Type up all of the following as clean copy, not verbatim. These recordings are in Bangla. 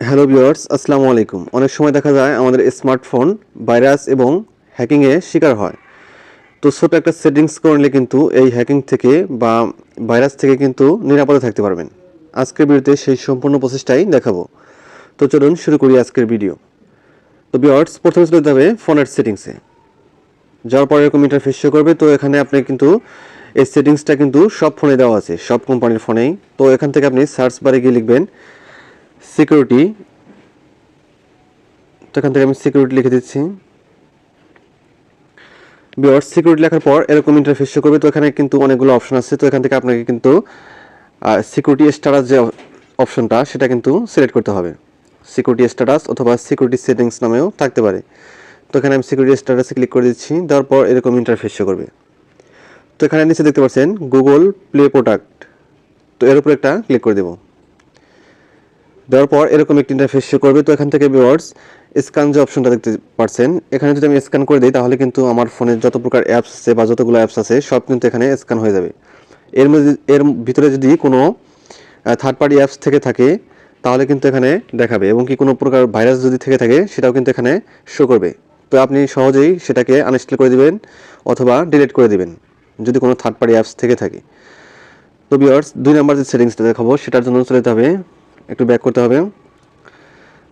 হ্যালো ভিউয়ার্স, আসসালামু আলাইকুম। অনেক সময় দেখা যায় আমাদের স্মার্টফোন ভাইরাস এবং হ্যাকিংয়ের শিকার হয়। তো ছোট একটা সেটিংস করলে কিন্তু এই হ্যাকিং থেকে বা ভাইরাস থেকে কিন্তু নিরাপদে থাকতে পারবেন। আজকের ভিডিওতে সেই সম্পূর্ণ প্রসেসটাই দেখাবো। তো চলুন শুরু করি আজকের ভিডিও। তো ভিউয়ার্স, প্রথমে চলে যেতে হবে ফোনের সেটিংসে। যাওয়ার পরে এরকম ইন্টারফেস শো করবে। তো এখানে আপনি কিন্তু এই সেটিংসটা কিন্তু সব ফোনে দেওয়া আছে, সব কোম্পানির ফোনেই। তো এখান থেকে আপনি সার্চ বারে গিয়ে লিখবেন সিকিউরিটি। তো এখান থেকে আমি সিকিউরিটি লিখে দিচ্ছি। ভিউয়ার্স, সিকিউরিটি লেখার পর এরকম ইন্টারফেস শো করবে। তো এখানে কিন্তু অনেকগুলো অপশন আছে। তো এখান থেকে আপনাকে কিন্তু সিকিউরিটি স্ট্যাটাস যে অপশনটা সেটা কিন্তু সিলেক্ট করতে হবে। সিকিউরিটি স্ট্যাটাস অথবা সিকিউরিটি সেটিংস নামেও থাকতে পারে। তো এখানে আমি সিকিউরিটি স্ট্যাটাসে ক্লিক করে দিচ্ছি। দেওয়ার পর এরকম ইন্টারফেস শো করবে। তো এখানে নিচে দেখতে পাচ্ছেন গুগল প্লে প্রোডাক্ট। তো এর উপর একটা ক্লিক করে দেবো। দেওয়ার পর এরকম একটি ইন্টারফেস শো করবে। তো এখান থেকে ভিউয়ার্স স্ক্যান যে অপশনটা দেখতে পাচ্ছেন, এখানে যদি আমি স্ক্যান করে দিই তাহলে কিন্তু আমার ফোনে যত প্রকার অ্যাপস আছে বা যতগুলো অ্যাপস আছে সব কিন্তু এখানে স্ক্যান হয়ে যাবে। এর ভিতরে যদি কোনো থার্ড পার্টি অ্যাপস থেকে থাকে তাহলে কিন্তু এখানে দেখাবে, এবং কি কোনো প্রকার ভাইরাস যদি থেকে থাকে সেটাও কিন্তু এখানে শো করবে। তো আপনি সহজেই সেটাকে আনইনস্টল করে দিবেন অথবা ডিলিট করে দিবেন যদি কোনো থার্ড পার্টি অ্যাপস থেকে থাকে। তো ভিউয়ার্স, 2 নম্বর যে সেটিংসটা দেখাবো সেটার জন্য চলে যেতে হবে, একটু ব্যাক করতে হবে।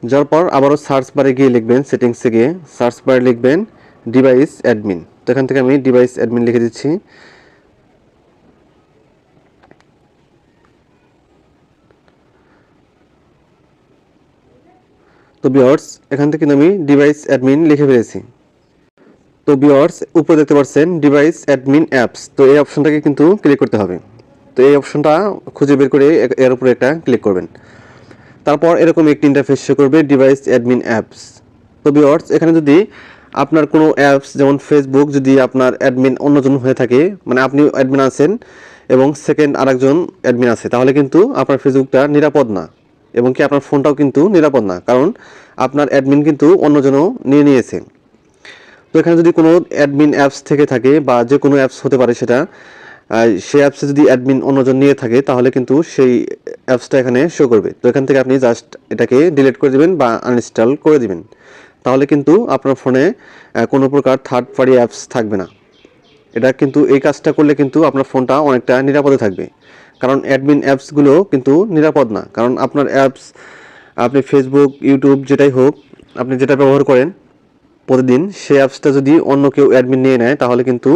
যাওয়ার পর আবারও সার্চ বারে গিয়ে লিখবেন, সেটিংসে গিয়ে সার্চ বারে লিখবেন ডিভাইস অ্যাডমিন। তো এখান থেকে আমি ডিভাইস অ্যাডমিন লিখে দিচ্ছি। তো ভিউয়ার্স, এখান থেকে আমি ডিভাইস অ্যাডমিন লিখে ফেলেছি। তো ভিউয়ার্স, উপরে দেখতে পাচ্ছেন ডিভাইস অ্যাডমিন অ্যাপস। তো এই অপশনটাকে কিন্তু ক্লিক করতে হবে। তো এই অপশনটা খুঁজে বের করে এর উপরে একটা ক্লিক করবেন। তারপর এরকম একটি ইন্টারফেস শো করবে ডিভাইস অ্যাডমিন অ্যাপস। তো ভিউয়ার্স, এখানে যদি আপনার কোনো অ্যাপস যেমন ফেসবুক যদি আপনার অ্যাডমিন অন্যজন হয়ে থাকে, মানে আপনি অ্যাডমিন আছেন এবং সেকেন্ড আরেকজন অ্যাডমিন আছে, তাহলে কিন্তু আপনার ফেসবুকটা নিরাপদ না, এবং কি আপনার ফোনটাও কিন্তু নিরাপদ না, কারণ আপনার অ্যাডমিন কিন্তু অন্যজনও নিয়ে নিয়েছে। তো এখানে যদি কোনো অ্যাডমিন অ্যাপস থেকে থাকে বা যে কোনো অ্যাপস হতে পারে সেটা, সেই অ্যাপসে যদি অ্যাডমিন অন্যজন নিয়ে থাকে তাহলে কিন্তু সেই অ্যাপসটা এখানে শো করবে। তো এখান থেকে আপনি জাস্ট এটাকে ডিলিট করে দিবেন বা আনইনস্টল করে দিবেন। তাহলে কিন্তু আপনার ফোনে কোনো প্রকার থার্ড পার্টি অ্যাপস থাকবে না। এটা কিন্তু এই কাজটা করলে কিন্তু আপনার ফোনটা অনেকটা নিরাপদে থাকবে, কারণ অ্যাডমিন অ্যাপসগুলো কিন্তু নিরাপদ না। কারণ আপনার অ্যাপস, আপনি ফেসবুক, ইউটিউব যেটাই হোক, আপনি যেটা ব্যবহার করেন প্রতিদিন, সেই অ্যাপসটা যদি অন্য কেউ অ্যাডমিন নিয়ে নেয় তাহলে কিন্তু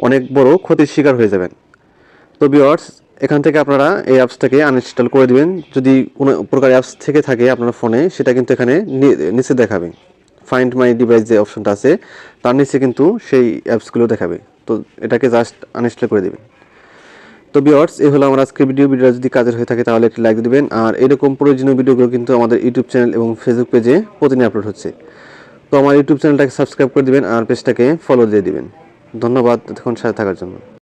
অনেক বড় ক্ষতির শিকার হয়ে যাবেন। তো ভিউয়ার্স, এখান থেকে আপনারা এই অ্যাপসটাকে আনইনস্টল করে দিবেন। যদি কোনো প্রকার অ্যাপস থেকে থাকে আপনার ফোনে সেটা কিন্তু এখানে নিচে দেখাবে। ফাইন্ড মাই ডিভাইস যে অপশনটা আছে তার নিচে কিন্তু সেই অ্যাপসগুলো দেখাবে। তো এটাকে জাস্ট আনইনস্টল করে দিবেন। তো ভিউয়ার্স, এই হলো আমার আজকের ভিডিওটা যদি কাজের হয়ে থাকে তাহলে একটি লাইক দিবেন। আর এরকম প্রয়োজনীয় ভিডিওগুলো কিন্তু আমাদের ইউটিউব চ্যানেল এবং ফেসবুক পেজে প্রতিদিন আপলোড হচ্ছে। তো আমার ইউটিউব চ্যানেলটাকে সাবস্ক্রাইব করে দিবেন আর পেজটাকে ফলো দিয়ে দিবেন। ধন্যবাদ এতক্ষণ সাথে থাকার জন্য।